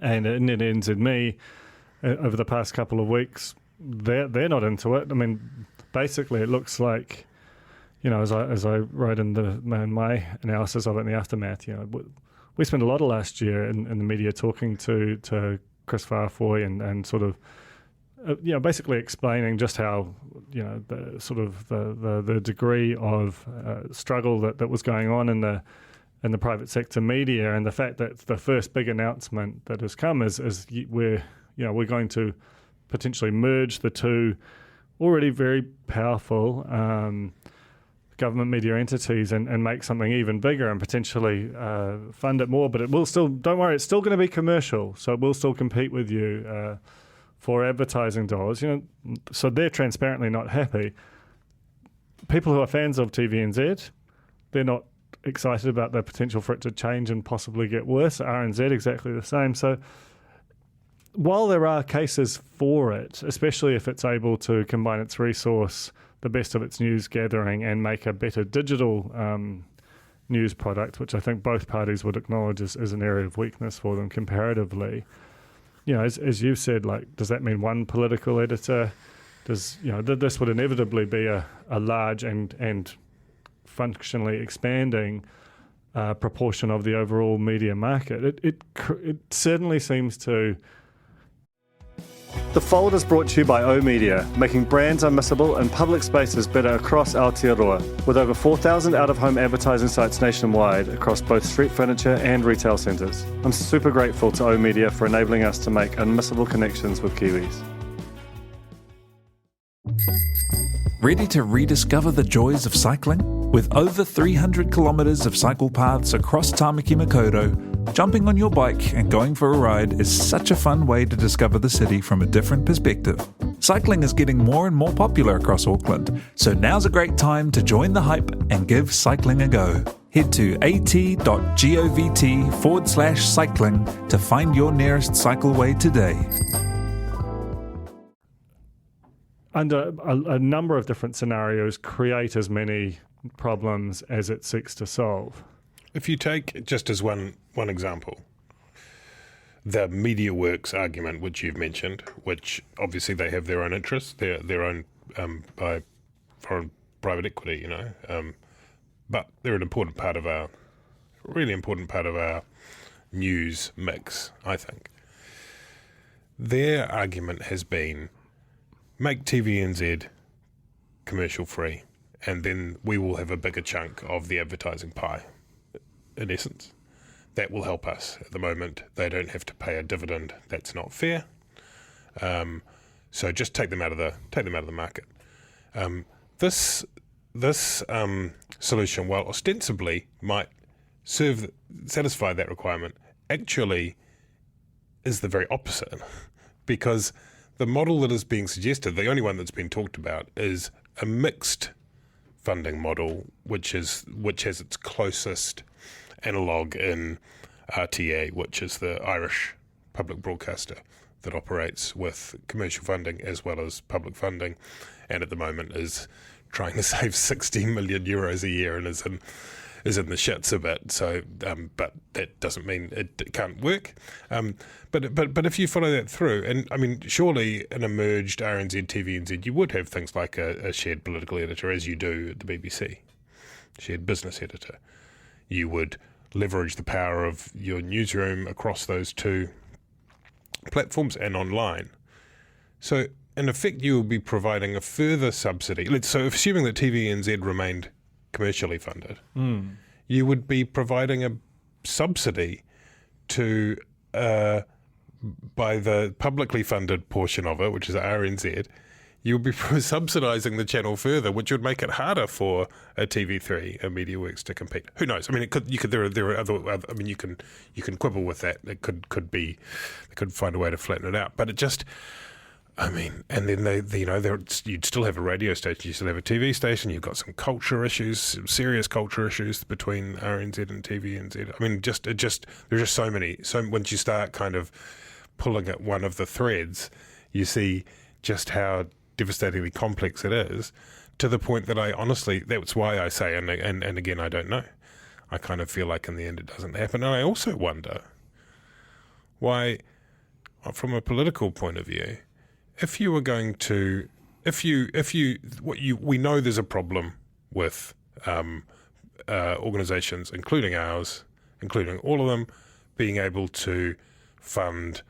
and in NZME over the past couple of weeks. They're not into it. I mean, basically, it looks like, as I wrote in my analysis of it in the aftermath. We spent a lot of last year in the media talking to Chris Farfoy and sort of. Basically explaining just how, the sort of the degree of struggle that was going on in the private sector media, and the fact that the first big announcement that has come is we're going to potentially merge the two already very powerful government media entities and make something even bigger and potentially fund it more. But it will still, don't worry, it's still going to be commercial, so it will still compete with you for advertising dollars, so they're transparently not happy. People who are fans of TVNZ, they're not excited about the potential for it to change and possibly get worse. RNZ, exactly the same. So while there are cases for it, especially if it's able to combine its resource, the best of its news gathering, and make a better digital news product, which I think both parties would acknowledge is an area of weakness for them comparatively. As you said, like, does that mean one political editor? Does this would inevitably be a large and functionally expanding proportion of the overall media market? It certainly seems to. The Fold is brought to you by oOh!media, making brands unmissable and public spaces better across Aotearoa, with over 4,000 out-of-home advertising sites nationwide across both street furniture and retail centres. I'm super grateful to oOh!media for enabling us to make unmissable connections with Kiwis. Ready to rediscover the joys of cycling? With over 300 kilometres of cycle paths across Tāmaki Makaurau, jumping on your bike and going for a ride is such a fun way to discover the city from a different perspective. Cycling is getting more and more popular across Auckland, so now's a great time to join the hype and give cycling a go. Head to at.govt/cycling to find your nearest cycleway today. Under a number of different scenarios, create as many problems as it seeks to solve. If you take, just as one example, the MediaWorks argument, which you've mentioned, which obviously they have their own interests, their own by foreign private equity, but they're a really important part of our news mix, I think. their argument has been, make TVNZ commercial free, and then we will have a bigger chunk of the advertising pie, in essence. That will help us. At the moment, they don't have to pay a dividend. That's not fair. So just take them out of the market. This solution, while ostensibly might satisfy that requirement, actually is the very opposite, because the model that is being suggested, the only one that's been talked about, is a mixed funding model, which has its closest analogue in RTA, which is the Irish public broadcaster that operates with commercial funding as well as public funding, and at the moment is trying to save 60 million euros a year and is in the shits a bit. So, but that doesn't mean it can't work. But if you follow that through, and I mean, surely an emerged RNZ, TVNZ, you would have things like a shared political editor, as you do at the BBC, shared business editor. You would leverage the power of your newsroom across those two platforms and online. So, in effect, you will be providing a further subsidy. So, assuming that TVNZ remained commercially funded, you would be providing a subsidy to, by the publicly funded portion of it, which is RNZ, you would be subsidising the channel further, which would make it harder for a TV3, a MediaWorks, to compete. Who knows? I mean, there are other. I mean, you can quibble with that. It could be, they could find a way to flatten it out. But it just, I mean, and then you'd still have a radio station, you still have a TV station. You've got some culture issues, some serious culture issues between RNZ and TVNZ. I mean, there's just so many. So once you start kind of pulling at one of the threads, you see just how devastatingly complex it is, to the point that I honestly, that's why I say, and again, I don't know. I kind of feel like in the end it doesn't happen. And I also wonder why, from a political point of view, if you were going to, we know there's a problem with organisations, including ours, including all of them, being able to fund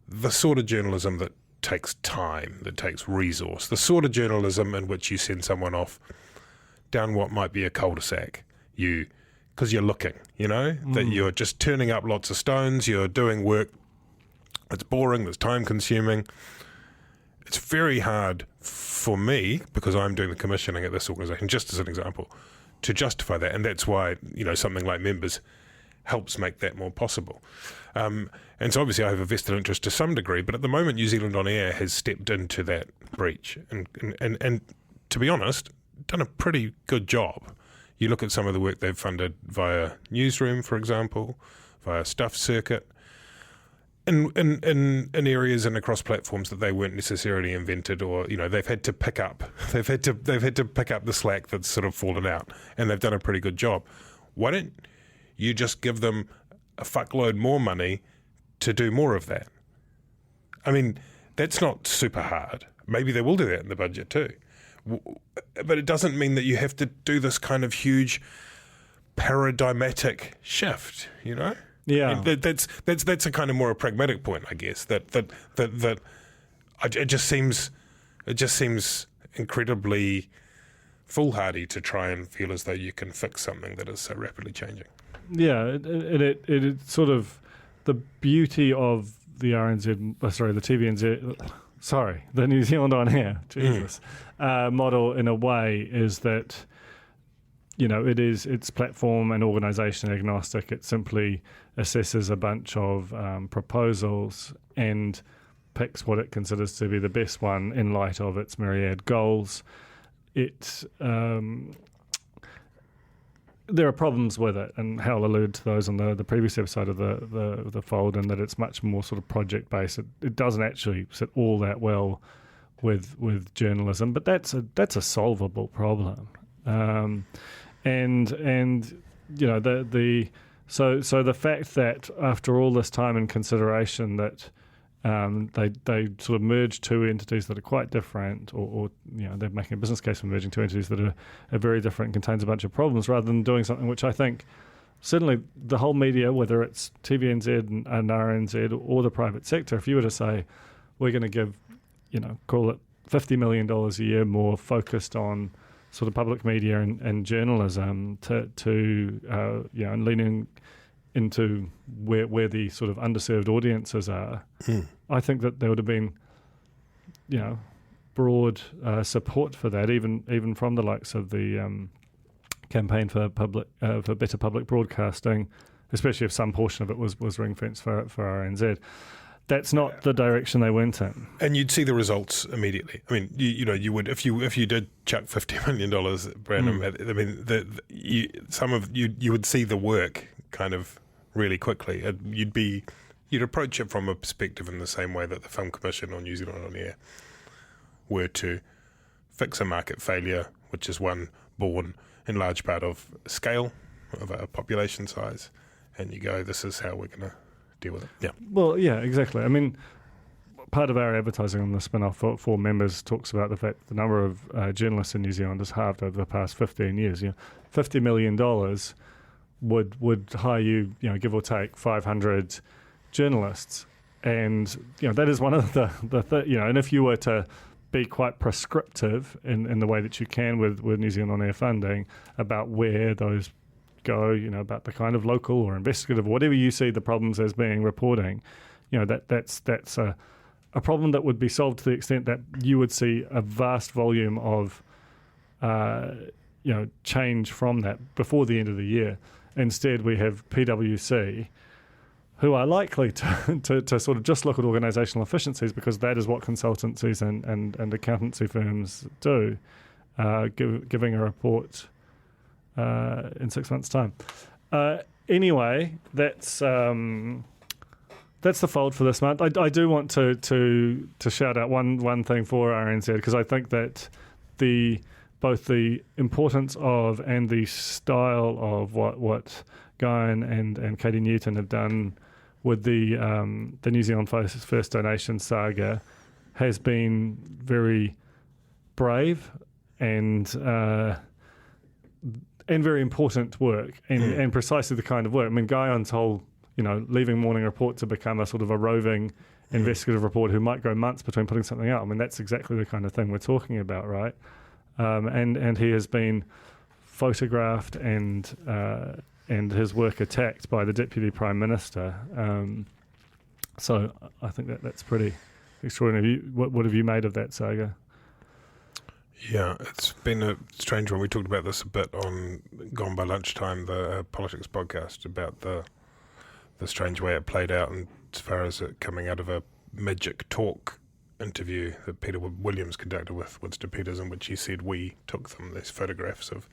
the sort of journalism that takes time, that takes resource, the sort of journalism in which you send someone off down what might be a cul-de-sac, because you're looking, that you're just turning up lots of stones, you're doing work that's boring, that's time-consuming. It's very hard for me, because I'm doing the commissioning at this organisation, just as an example, to justify that, and that's why something like members helps make that more possible. And so obviously I have a vested interest to some degree, but at the moment New Zealand On Air has stepped into that breach and to be honest, done a pretty good job. You look at some of the work they've funded via Newsroom, for example, via Stuff Circuit, in areas and across platforms that they weren't necessarily invented, or they've had to pick up the slack that's sort of fallen out, and they've done a pretty good job. Why don't you just give them a fuckload more money to do more of that? I mean, that's not super hard. Maybe they will do that in the budget too. But it doesn't mean that you have to do this kind of huge paradigmatic shift, Yeah. I mean, that's a kind of more a pragmatic point, I guess, it just seems incredibly foolhardy to try and feel as though you can fix something that is so rapidly changing. Yeah, it sort of, the beauty of the the New Zealand On Air, Jesus, model in a way is that, it's platform and organisation agnostic. It simply assesses a bunch of proposals and picks what it considers to be the best one in light of its myriad goals. There are problems with it, and Hal alluded to those on the previous episode of the fold, and that it's much more sort of project based. It doesn't actually sit all that well with journalism, but that's a solvable problem. So the fact that after all this time and consideration that they sort of merge two entities that are quite different, or they're making a business case for merging two entities that are very different, contains a bunch of problems, rather than doing something which I think certainly the whole media, whether it's TVNZ and RNZ or the private sector, if you were to say we're going to give, call it $50 million a year more focused on sort of public media and journalism and leaning into where the sort of underserved audiences are, I think that there would have been, broad support for that, even from the likes of the campaign for better public broadcasting, especially if some portion of it was ring fenced for RNZ. That's not the direction they went in. And you'd see the results immediately. I mean, you would if you did chuck $50 million per annum. I mean, you would see the work kind of really quickly. You'd approach it from a perspective in the same way that the Film Commission or New Zealand On Air were to fix a market failure, which is one born in large part of scale, of a population size, and you go, this is how we're going to deal with it. Yeah. Well, yeah, exactly. I mean, part of our advertising on the Spinoff for members talks about the fact the number of journalists in New Zealand has halved over the past 15 years. $50 million would hire you, give or take 500 journalists, and that is one of the and if you were to be quite prescriptive in the way that you can with New Zealand On Air funding about where those go, about the kind of local or investigative, whatever you see the problems as being reporting, that's a problem that would be solved to the extent that you would see a vast volume of change from that before the end of the year. Instead, we have PwC, who are likely to sort of just look at organisational efficiencies, because that is what consultancies and accountancy firms do, giving a report in 6 months' time. Anyway, that's the fold for this month. I do want to shout out one thing for RNZ, because I think that both the importance of and the style of what Guyan and Katie Newton have done with the New Zealand First Donation saga has been very brave and very important work, and precisely the kind of work. I mean, Guyan's whole, leaving Morning Report to become a sort of a roving investigative reporter who might go months between putting something out. I mean, that's exactly the kind of thing we're talking about, right? And he has been photographed and his work attacked by the Deputy Prime Minister. So I think that's pretty extraordinary. What have you made of that saga? Yeah, it's been a strange one. We talked about this a bit on Gone by Lunchtime, the politics podcast, about the strange way it played out, and as far as it coming out of a Magic Talk interview that Peter Williams conducted with Winston Peters, in which he said we took them, these photographs of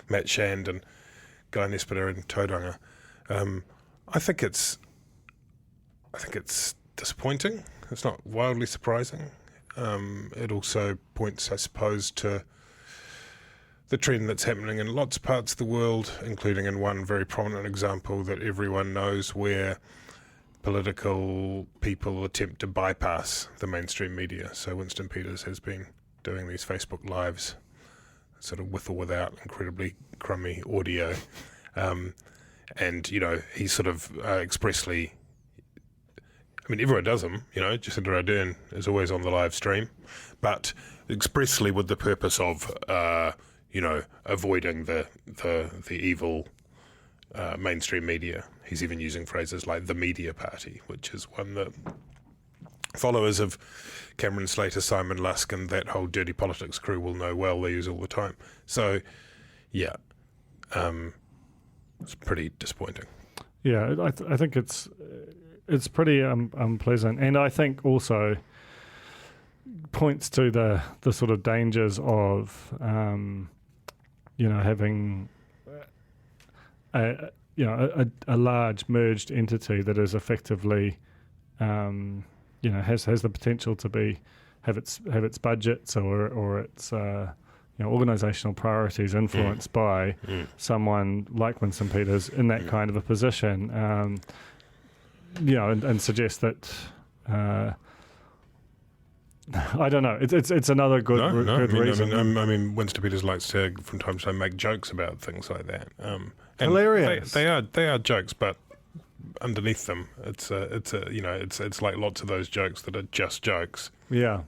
Matt Shand and Guy Nespiter and Tauranga. I think it's disappointing. It's not wildly surprising. It also points, I suppose, to the trend that's happening in lots of parts of the world, including in one very prominent example that everyone knows, where political people attempt to bypass the mainstream media. So Winston Peters has been doing these Facebook Lives, sort of with or without incredibly crummy audio. And, he sort of expressly... I mean, everyone does them, Jacinda Ardern is always on the live stream, but expressly with the purpose of, avoiding the evil mainstream media. He's even using phrases like the media party, which is one that followers of Cameron Slater, Simon Lusk, and that whole dirty politics crew will know well. They use all the time. So, yeah, it's pretty disappointing. Yeah, I think it's pretty unpleasant, and I think also points to the sort of dangers of having a large merged entity that is effectively has the potential to have its budgets or its organisational priorities influenced by someone like Winston Peters in that kind of a position. And suggest that I don't know. It's another good reason. I mean, Winston Peters likes to, from time to time, make jokes about things like that. And hilarious. They are jokes, but underneath them, it's like lots of those jokes that are just jokes. Yeah.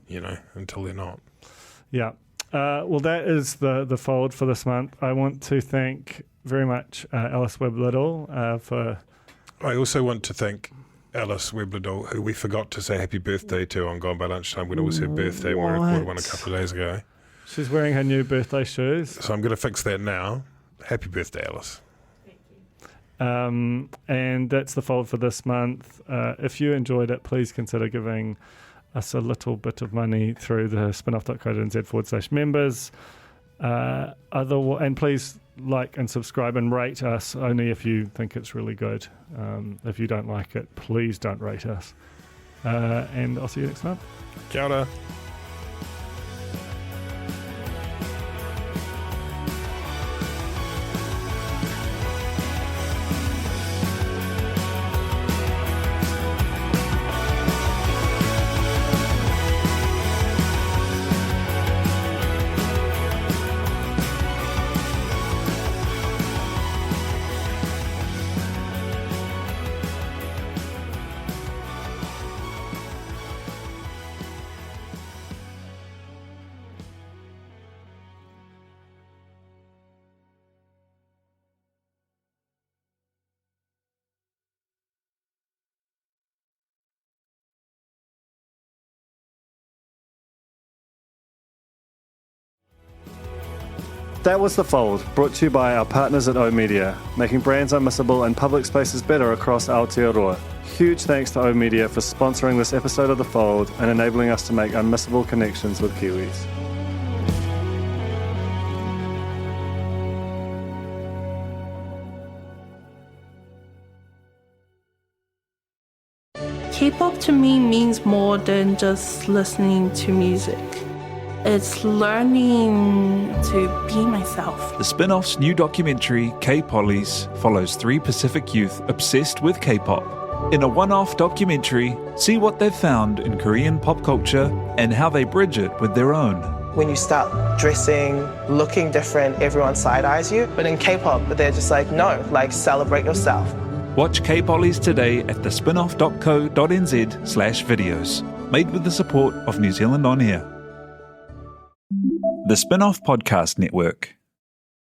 Until they're not. Yeah. Well, that is the fold for this month. I want to thank very much Alice Webb-Little for... I also want to thank Alice Webb-Little, who we forgot to say happy birthday to on Gone by Lunchtime when it was her birthday. We recorded one a couple of days ago. She's wearing her new birthday shoes. So I'm going to fix that now. Happy birthday, Alice. And that's the fold for this month. If you enjoyed it, please consider giving us a little bit of money through the spinoff.co.nz/members. And please like and subscribe and rate us only if you think it's really good. If you don't like it, please don't rate us. And I'll see you next month. Kia ora. That was The Fold, brought to you by our partners at O Media, making brands unmissable and public spaces better across Aotearoa. Huge thanks to O Media for sponsoring this episode of The Fold and enabling us to make unmissable connections with Kiwis. K-pop to me means more than just listening to music. It's learning to be myself. The Spinoff's new documentary, K-Pollies, follows 3 Pacific youth obsessed with K-pop. In a one-off documentary, see what they've found in Korean pop culture and how they bridge it with their own. When you start dressing, looking different, everyone side-eyes you. But in K-pop, they're just like, no, like celebrate yourself. Watch K-Pollies today at thespinoff.co.nz/videos. Made with the support of New Zealand On Air. The Spinoff Podcast Network.